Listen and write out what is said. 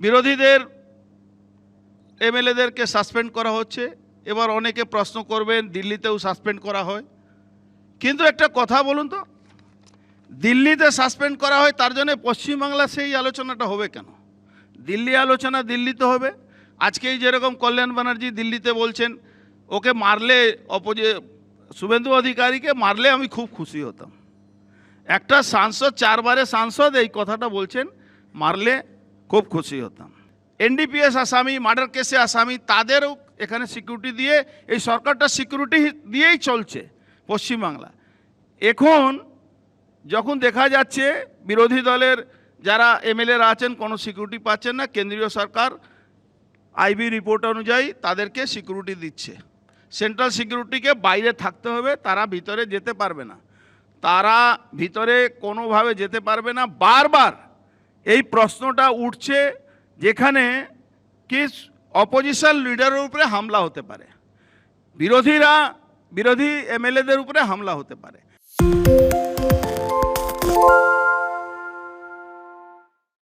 বিরোধীদের এমএলএদেরকে সাসপেন্ড করা হচ্ছে। এবার অনেকে প্রশ্ন করবেন দিল্লিতেও সাসপেন্ড করা হয়, কিন্তু একটা কথা বলুন তো, দিল্লিতে সাসপেন্ড করা হয় তার জন্য পশ্চিমবাংলা সেই আলোচনাটা হবে কেন? দিল্লি আলোচনা দিল্লিতে হবে। আজকেই যেরকম কল্যাণ ব্যানার্জি দিল্লিতে বলছেন ওকে মারলে শুভেন্দু অধিকারীকে মারলে আমি খুব খুশি হতাম। একটা সাংসদ, 4 বারের সাংসদ এই কথাটা বলছেন, মারলে খুব খুশি হতাম। এনডিপিএস আসামি, মার্ডার কেসে আসামি, তাদেরও এখানে সিকিউরিটি দিয়ে, এই সরকারটা সিকিউরিটি দিয়েই চলছে পশ্চিমবাংলা। এখন যখন দেখা যাচ্ছে বিরোধী দলের যারা এমএলএরা আছেন কোনো সিকিউরিটি পাচ্ছেন না, কেন্দ্রীয় সরকার আইবি রিপোর্ট অনুযায়ী তাদেরকে সিকিউরিটি দিচ্ছে। সেন্ট্রাল সিকিউরিটিকে বাইরে থাকতে হবে, তারা ভিতরে যেতে পারবে না, তারা ভিতরে কোনোভাবে যেতে পারবে না। বারবার এই প্রশ্নটা উঠছে যেখানে কি অপোজিশন লিডারের উপরে হামলা হতে পারে, বিরোধী এমএলএদের উপরে হামলা হতে পারে।